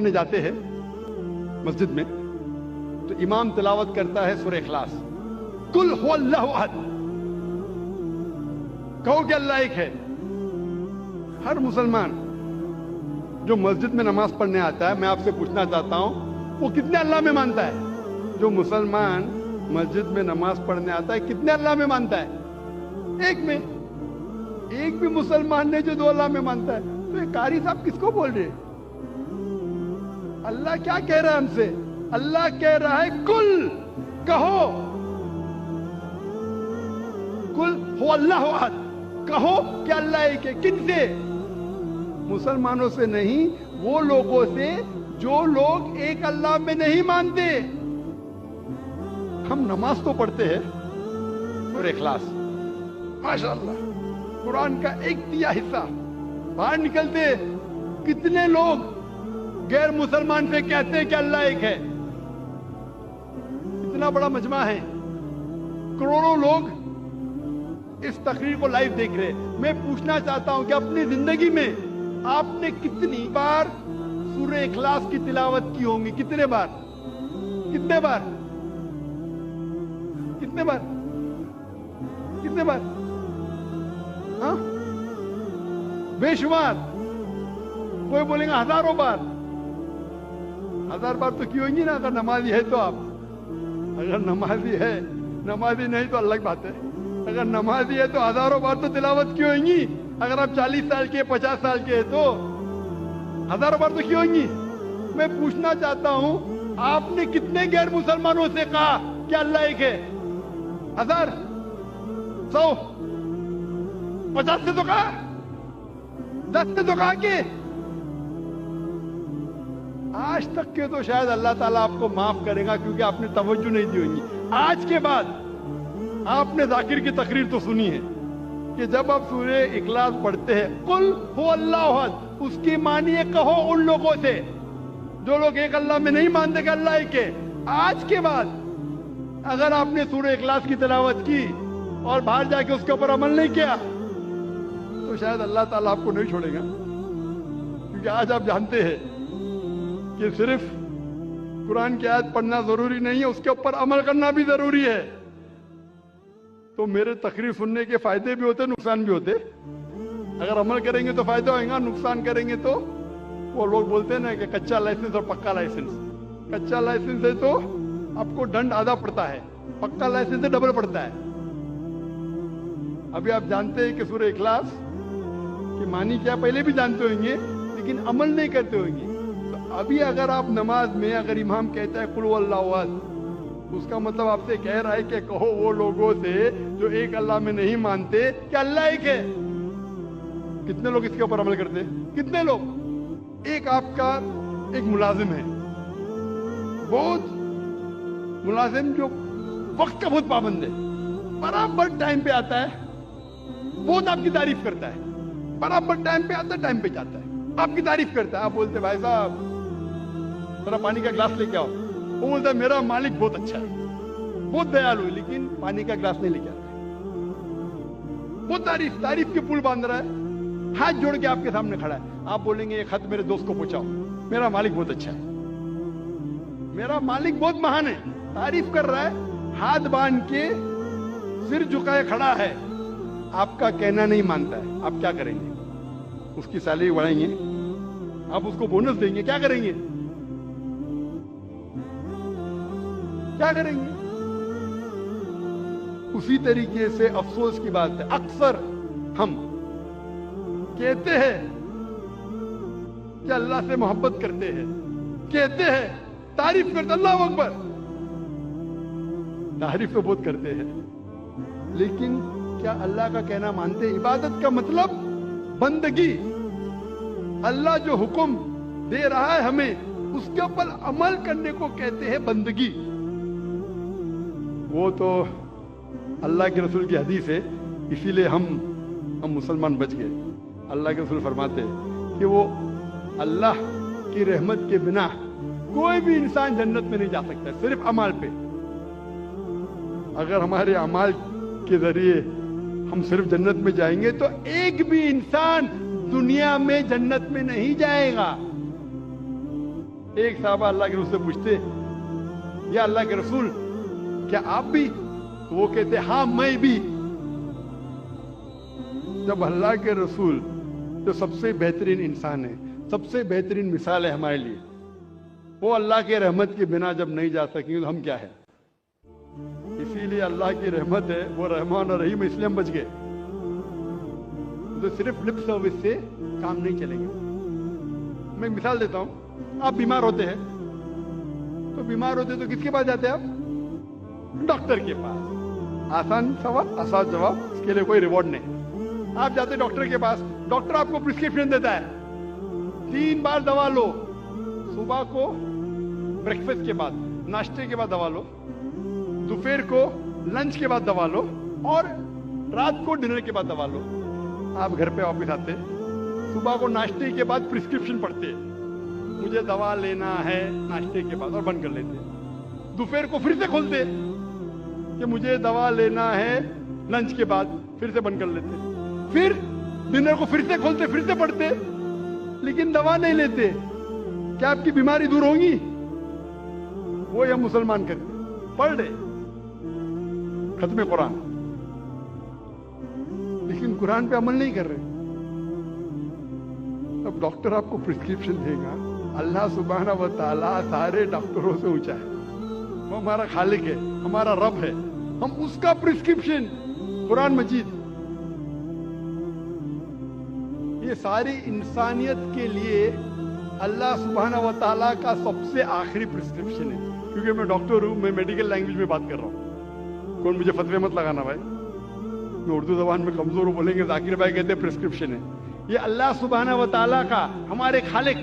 پڑھنے جاتے ہیں مسجد میں تو امام تلاوت کرتا ہے سورہ اخلاص، قل هو اللہ احد، کہو کہ اللہ ایک ہے۔ ہر مسلمان جو مسجد میں نماز پڑھنے آتا ہے، میں آپ سے پوچھنا چاہتا ہوں وہ کتنے اللہ میں مانتا ہے؟ جو مسلمان مسجد میں نماز پڑھنے آتا ہے کتنے اللہ میں مانتا ہے؟ ایک میں۔ ایک بھی مسلمان نے جو 2 اللہ میں مانتا ہے، تو یہ قاری صاحب کس کو بول رہے ہیں؟ اللہ کیا کہہ رہا ہے ہم سے؟ اللہ کہہ رہا ہے کل، کہو، کل ہو اللہ احد، کہو کہ اللہ ایک ہے۔ کن سے؟ مسلمانوں سے نہیں، وہ لوگوں سے جو لوگ ایک اللہ میں نہیں مانتے۔ ہم نماز تو پڑھتے ہیں سورہ اخلاص، ماشاءاللہ قرآن کا 1/3 حصہ، باہر نکلتے کتنے لوگ غیر مسلمان سے کہتے ہیں کہ اللہ ایک ہے؟ اتنا بڑا مجمع ہے، کروڑوں لوگ اس تقریر کو لائیو دیکھ رہے ہیں۔ میں پوچھنا چاہتا ہوں کہ اپنی زندگی میں آپ نے کتنی بار سورہ اخلاص کی تلاوت کی ہوں گی؟ کتنے بار؟ کتنے بار؟ کتنے بار؟ کتنے بار؟ ہاں بے شمار۔ کوئی بولیں گا ہزاروں بار۔ 1000 بار تو کی ہوں گی نا، اگر نمازی ہے تو آپ۔ اگر نمازی ہے، نمازی نہیں تو الگ بات ہے۔ اگر نمازی ہے تو ہزاروں بار تو تلاوت کی ہوئیں گی۔ اگر آپ 40 سال کے 50 سال کے ہیں تو 1000 بار تو کی ہوئیں گی۔ میں پوچھنا چاہتا ہوں آپ نے کتنے غیر مسلمانوں سے کہا کہ اللہ ایک ہے؟ 1000 100 50 سے تو کہا، 10 سے تو کہا کہ آج تک کے تو شاید اللہ تعالیٰ آپ کو معاف کرے گا کیونکہ آپ نے توجہ نہیں دی ہوگی۔ آج کے بعد آپ نے ذاکر کی تقریر تو سنی ہے کہ جب آپ سورہ اخلاص پڑھتے ہیں قل هو اللہ احد، اس کی معنی ہے کہو ان لوگوں سے جو لوگ ایک اللہ میں نہیں مانتے کہ اللہ ایک ہے۔ آج کے بعد اگر آپ نے سورہ اخلاص کی تلاوت کی اور باہر جا کے اس کے اوپر عمل نہیں کیا تو شاید اللہ تعالیٰ آپ کو نہیں چھوڑے گا، کیونکہ آج آپ جانتے ہیں کہ صرف قرآن کی آیت پڑھنا ضروری نہیں ہے، اس کے اوپر عمل کرنا بھی ضروری ہے۔ تو میرے تقریر سننے کے فائدے بھی ہوتے، نقصان بھی ہوتے۔ اگر عمل کریں گے تو فائدہ ہوئے گا، نقصان کریں گے تو وہ لوگ بولتے ہیں نا کہ کچا لائسنس اور پکا لائسنس۔ کچا لائسنس ہے تو آپ کو ڈنڈ آدھا پڑتا ہے، پکا لائسنس سے ڈبل پڑتا ہے۔ ابھی آپ جانتے ہیں کہ سورہ اخلاص کی معنی کیا پہلے بھی جانتے ہوئیں گے، لیکن عمل نہیں کرتے ہوئیں گے۔ تو ابھی اگر آپ نماز میں اگر امام کہتا ہے قل هو اللہ احد، اس کا مطلب آپ سے کہہ رہا ہے کہ کہو وہ لوگوں سے جو ایک اللہ میں نہیں مانتے کہ اللہ ایک ہے۔ کتنے لوگ اس کے اوپر عمل کرتے ہیں؟ کتنے لوگ؟ ایک آپ کا ایک ملازم ہے، بہت ملازم جو وقت کا بہت پابند ہے، برابر ٹائم پہ آتا ہے، بہت آپ کی تعریف کرتا ہے، برابر ٹائم پہ آتا ہے، ٹائم پہ جاتا ہے، آپ کی تعریف کرتا ہے۔ آپ بولتے بھائی صاحب ذرا پانی کا گلاس لے کے آؤ، وہ بولتا ہے میرا مالک بہت اچھا ہے، بہت دیالو ہے، لیکن پانی کا گلاس نہیں لے کے آتا ہے۔ وہ تعریف کے پل باندھ رہا ہے، ہاتھ جوڑ کے آپ کے سامنے کھڑا ہے۔ آپ بولیں گے یہ خط میرے دوست کو پہنچاؤ، میرا مالک بہت اچھا ہے، میرا مالک بہت مہان ہے، تعریف کر رہا ہے، ہاتھ باندھ کے سر جھکائے کھڑا ہے، آپ کا کہنا نہیں مانتا ہے۔ آپ کیا کریں گے؟ اس کی سیلری بڑھائیں گے؟ آپ اس کو بونس دیں گے؟ کیا کریں گے؟ کیا کریں گے؟ اسی طریقے سے افسوس کی بات ہے، اکثر ہم کہتے ہیں کہ اللہ سے محبت کرتے ہیں، کہتے ہیں تعریف کرتے، اللہ اکبر، تعریف تو بہت کرتے ہیں، لیکن کیا اللہ کا کہنا مانتے؟ عبادت کا مطلب بندگی، اللہ جو حکم دے رہا ہے ہمیں اس کے اوپر عمل کرنے کو کہتے ہیں بندگی۔ وہ تو اللہ کے رسول کی حدیث ہے، اسی لیے ہم مسلمان بچ گئے۔ اللہ کے رسول فرماتے ہیں کہ وہ اللہ کی رحمت کے بنا کوئی بھی انسان جنت میں نہیں جا سکتا، صرف اعمال پہ۔ اگر ہمارے اعمال کے ذریعے ہم صرف جنت میں جائیں گے تو ایک بھی انسان دنیا میں جنت میں نہیں جائے گا۔ ایک صحابہ اللہ کے رسول سے پوچھتے یا اللہ کے رسول کیا آپ بھی؟ تو وہ کہتے ہاں میں بھی. جب اللہ کے رسول جو سب سے بہترین انسان ہے, سب سے بہترین مثال ہے ہمارے لیے, وہ اللہ کے رحمت کے بنا جب نہیں جا سکیں تو ہم کیا ہے؟ اسی لیے اللہ کی رحمت ہے, وہ رحمان اور رحیم, اس لیے ہم بچ گئے. تو صرف لپ سروس سے کام نہیں چلے گا. میں ایک مثال دیتا ہوں. آپ بیمار ہوتے ہیں تو کس کے پاس جاتے ہیں آپ؟ ڈاکٹر کے پاس. آسان سوال, آسان جواب, اس کے لیے کوئی ریوارڈ نہیں. آپ جاتے ڈاکٹر کے پاس, ڈاکٹر آپ کو پرسکرپشن دیتا ہے 3 بار دوا لو. صبح کو بریکفاسٹ کے بعد, ناشتے کے بعد دوا لو, دوپہر کو لنچ کے بعد دوا لو, اور رات کو ڈنر کے بعد دوا لو. آپ گھر پہ واپس آتے, صبح کو ناشتے کے بعد پرسکرپشن پڑھتے, مجھے دوا لینا ہے ناشتے کے بعد, اور بند کر لیتے. دوپہر کو پھر سے کھولتے کہ مجھے دوا لینا ہے لنچ کے بعد, پھر سے بند کر لیتے. پھر ڈنر کو پھر سے کھولتے, پھر سے پڑھتے, لیکن دوا نہیں لیتے. کیا آپ کی بیماری دور ہوگی؟ وہی ہم مسلمان کرتے, پڑھ رہے ختم قرآن, لیکن قرآن پہ عمل نہیں کر رہے. اب ڈاکٹر آپ کو پرسکرپشن دے گا. اللہ سبحانہ و تعالیٰ سارے ڈاکٹروں سے اونچا ہے, وہ ہمارا خالق ہے, ہمارا رب ہے. ہم اس کا پرسکرپشن قرآن مجید, یہ ساری انسانیت کے لیے اللہ سبحانہ و تعالیٰ کا سب سے آخری پرسکرپشن ہے. کیونکہ میں ڈاکٹر ہوں, میں میڈیکل لینگویج میں بات کر رہا ہوں. کون مجھے فتوے مت لگانا بھائی, میں اردو زبان میں کمزور ہوں, بولیں گے ذاکر بھائی کہتے ہیں پرسکرپشن ہے. یہ اللہ سبحانہ و تعالیٰ کا, ہمارے خالق,